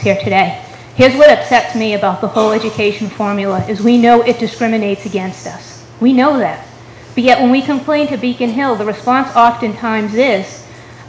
here today. Here's what upsets me about the whole education formula is we know it discriminates against us. We know that. But yet when we complain to Beacon Hill, the response oftentimes is,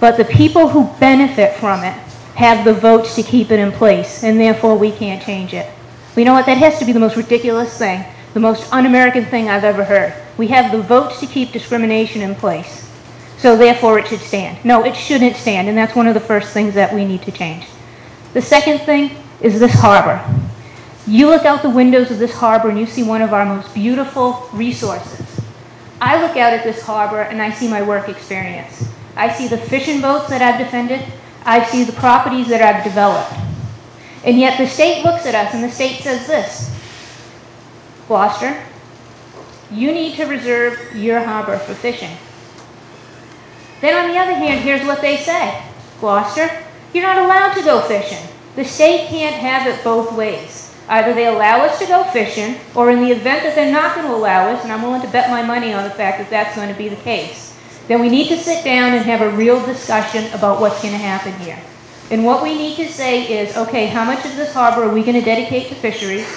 but the people who benefit from it have the votes to keep it in place, and therefore we can't change it. We know what? That has to be the most ridiculous thing, the most un-American thing I've ever heard. We have the votes to keep discrimination in place, so therefore it should stand. No, it shouldn't stand, and that's one of the first things that we need to change. The second thing is this harbor. You look out the windows of this harbor and you see one of our most beautiful resources. I look out at this harbor and I see my work experience. I see the fishing boats that I've defended. I see the properties that I've developed. And yet the state looks at us and the state says this, Gloucester, you need to reserve your harbor for fishing. Then on the other hand, here's what they say. Gloucester, you're not allowed to go fishing. The state can't have it both ways. Either they allow us to go fishing, or in the event that they're not going to allow us, and I'm willing to bet my money on the fact that that's going to be the case, then we need to sit down and have a real discussion about what's going to happen here. And what we need to say is, okay, how much of this harbor are we going to dedicate to fisheries,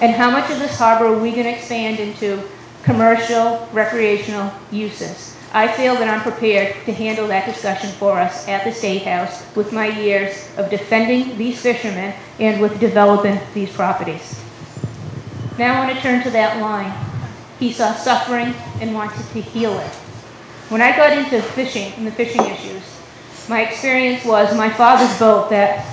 and how much of this harbor are we going to expand into commercial, recreational uses? I feel that I'm prepared to handle that discussion for us at the State House with my years of defending these fishermen and with developing these properties. Now I want to turn to that line. He saw suffering and wanted to heal it. When I got into fishing and the fishing issues, my experience was my father's boat that,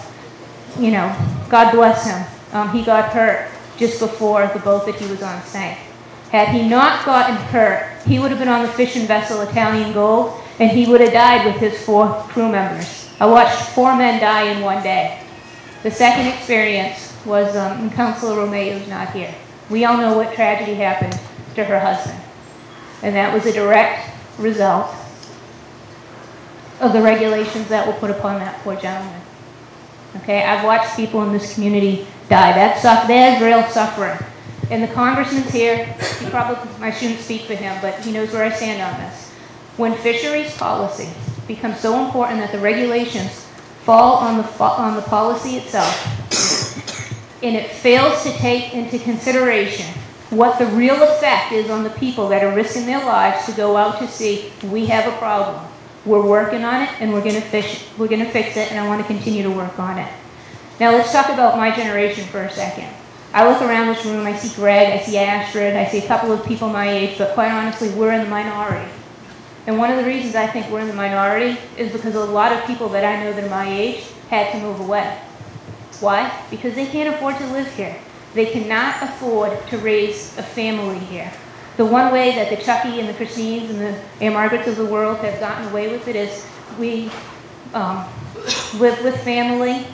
you know, God bless him, he got hurt just before the boat that he was on sank. Had he not gotten hurt, he would have been on the fishing vessel Italian Gold, and he would have died with his 4 crew members. I watched 4 men die in one day. The second experience was when Councilor Romeo's not here. We all know what tragedy happened to her husband, and that was a direct result of the regulations that were put upon that poor gentleman. Okay, I've watched people in this community die. That is real suffering. And the congressman's here. He probably, I shouldn't speak for him, but he knows where I stand on this. When fisheries policy becomes so important that the regulations fall on the policy itself, and it fails to take into consideration what the real effect is on the people that are risking their lives to go out to sea, we have a problem. We're working on it, and we're going to fix it, and I want to continue to work on it. Now let's talk about my generation for a second. I look around this room, I see Greg, I see Astrid, I see a couple of people my age, but quite honestly, we're in the minority. And one of the reasons I think we're in the minority is because a lot of people that I know that are my age had to move away. Why? Because they can't afford to live here. They cannot afford to raise a family here. The one way that the Chucky and the Christines and the Ann-Margarets of the world have gotten away with it is we live with family,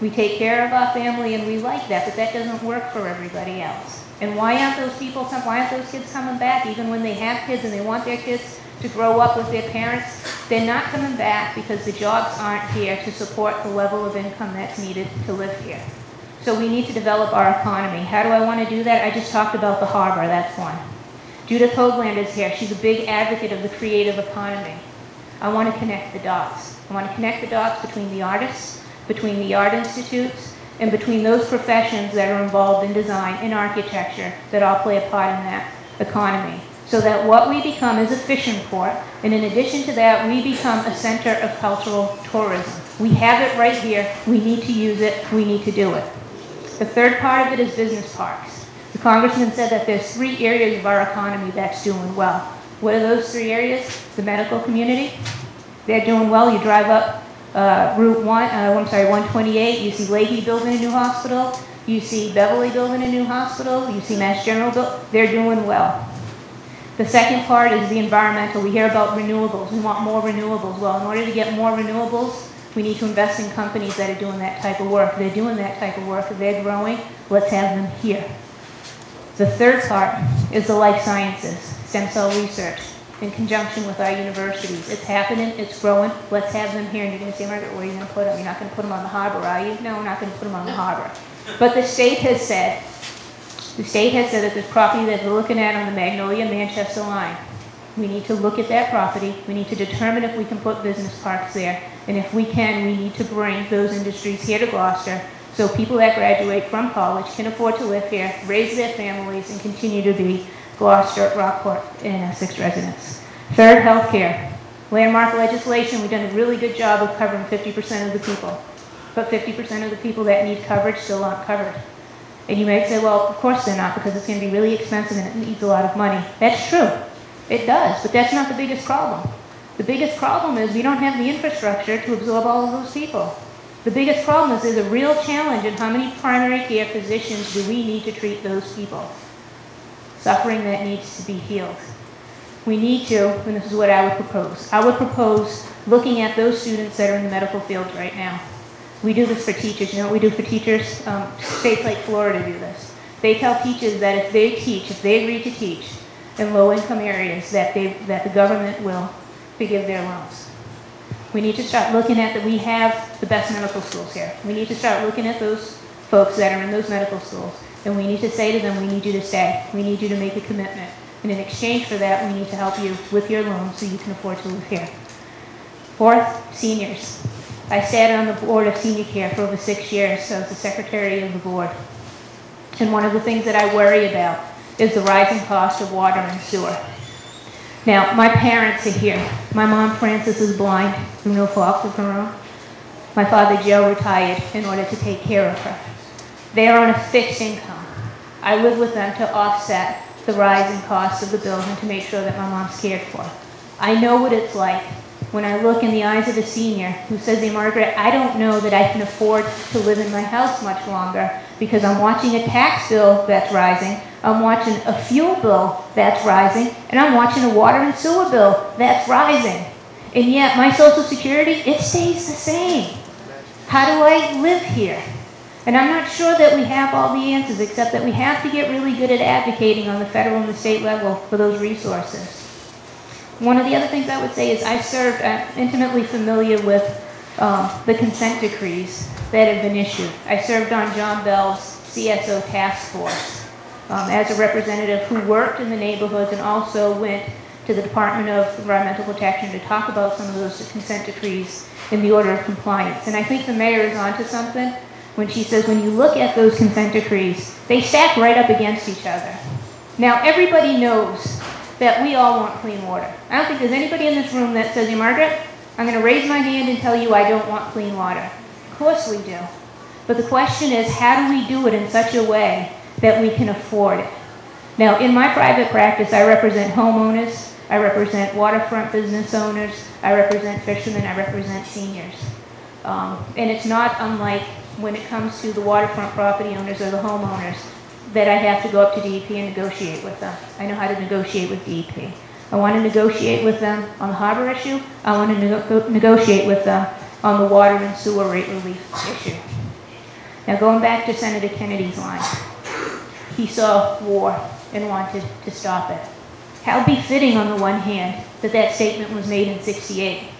we take care of our family, and we like that, but that doesn't work for everybody else. And why aren't those kids coming back even when they have kids and they want their kids to grow up with their parents? They're not coming back because the jobs aren't here to support the level of income that's needed to live here. So we need to develop our economy. How do I want to do that? I just talked about the harbor, that's one. Judith Hoagland is here. She's a big advocate of the creative economy. I want to connect the dots. I want to connect the dots between the artists, between the art institutes, and between those professions that are involved in design and architecture that all play a part in that economy. So that what we become is a fishing port, and in addition to that, we become a center of cultural tourism. We have it right here. We need to use it. We need to do it. The third part of it is business parks. The congressman said that there's 3 areas of our economy that's doing well. What are those 3 areas? The medical community. They're doing well. You drive up Route 128, you see Leahy building a new hospital, you see Beverly building a new hospital, you see Mass General they're doing well. The second part is the environmental. We hear about renewables. We want more renewables. Well, in order to get more renewables, we need to invest in companies that are doing that type of work. They're doing that type of work. They're growing. Let's have them here. The third part is the life sciences, stem cell research, in conjunction with our universities. It's happening, it's growing, let's have them here. And you're going to say, Margaret, where are you going to put them? You're not going to put them on the harbor, are you? No, we're not going to put them on the harbor. But the state has said that this property that we're looking at on the Magnolia-Manchester line, we need to look at that property, we need to determine if we can put business parks there, and if we can, we need to bring those industries here to Gloucester so people that graduate from college can afford to live here, raise their families, and continue to be Gloucester, Rockport, and Essex residents. Third, healthcare. Landmark legislation, we've done a really good job of covering 50% of the people, but 50% of the people that need coverage still aren't covered. And you may say, well, of course they're not, because it's going to be really expensive and it needs a lot of money. That's true. It does, but that's not the biggest problem. The biggest problem is we don't have the infrastructure to absorb all of those people. The biggest problem is there's a real challenge in how many primary care physicians do we need to treat those people. Suffering that needs to be healed. We need to, and this is what I would propose. I would propose looking at those students that are in the medical field right now. We do this for teachers. You know what we do for teachers? States like Florida do this. They tell teachers that if they teach, if they agree to teach in low-income areas, that the government will forgive their loans. We need to start looking at that we have the best medical schools here. We need to start looking at those folks that are in those medical schools, and we need to say to them, we need you to stay. We need you to make a commitment. And in exchange for that, we need to help you with your loans so you can afford to live here. Fourth, seniors. I sat on the board of senior care for over 6 years, so I was the secretary of the board. And one of the things that I worry about is the rising cost of water and sewer. Now, my parents are here. My mom, Frances, is blind through no fault of her own. My father, Joe, retired in order to take care of her. They are on a fixed income. I live with them to offset the rising costs of the bills and to make sure that my mom's cared for. I know what it's like when I look in the eyes of a senior who says, hey, Margaret, I don't know that I can afford to live in my house much longer because I'm watching a tax bill that's rising, I'm watching a fuel bill that's rising, and I'm watching a water and sewer bill that's rising. And yet my Social Security, it stays the same. How do I live here? And I'm not sure that we have all the answers, except that we have to get really good at advocating on the federal and the state level for those resources. One of the other things I would say is I'm intimately familiar with the consent decrees that have been issued. I served on John Bell's CSO task force as a representative who worked in the neighborhoods and also went to the Department of Environmental Protection to talk about some of those consent decrees in the order of compliance. And I think the mayor is onto something when she says when you look at those consent decrees, they stack right up against each other. Now, everybody knows that we all want clean water. I don't think there's anybody in this room that says, hey, Margaret, I'm going to raise my hand and tell you I don't want clean water. Of course we do. But the question is, how do we do it in such a way that we can afford it? Now, in my private practice, I represent homeowners, I represent waterfront business owners, I represent fishermen, I represent seniors. And it's not unlike when it comes to the waterfront property owners or the homeowners that I have to go up to DEP and negotiate with them. I know how to negotiate with DEP. I want to negotiate with them on the harbor issue. I want to negotiate with them on the water and sewer rate relief issue. Now, going back to Senator Kennedy's line, he saw war and wanted to stop it. How befitting on the one hand that that statement was made in '68.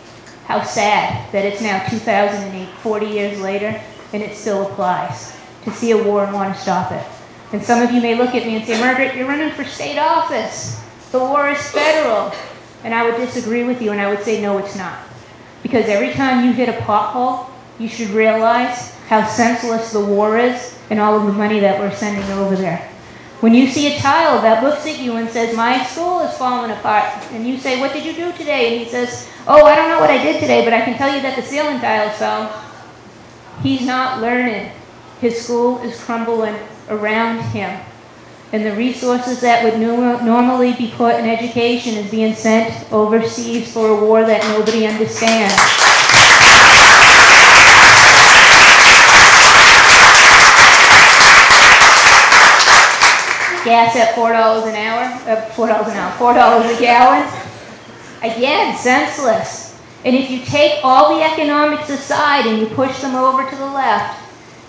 How sad that it's now 2008, 40 years later, and it still applies. To see a war and want to stop it. And some of you may look at me and say, Margaret, you're running for state office. The war is federal. And I would disagree with you, and I would say, no, it's not. Because every time you hit a pothole, you should realize how senseless the war is and all of the money that we're sending over there. When you see a child that looks at you and says, my school is falling apart, and you say, what did you do today? And he says, oh, I don't know what I did today, but I can tell you that the ceiling tiles fell. He's not learning. His school is crumbling around him. And the resources that would normally be put in education is being sent overseas for a war that nobody understands. Gas at $4 an hour, $4 a gallon. Again, senseless. And if you take all the economics aside and you push them over to the left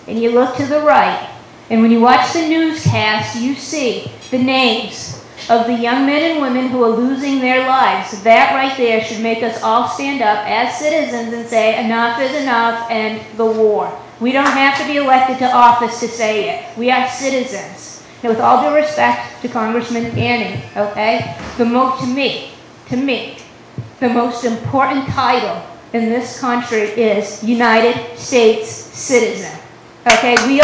and you look to the right, and when you watch the newscast, you see the names of the young men and women who are losing their lives. That right there should make us all stand up as citizens and say, enough is enough, and the war. We don't have to be elected to office to say it. We are citizens. Now, with all due respect to Congressman Anning, okay, to me, the most important title in this country is United States citizen. Okay, we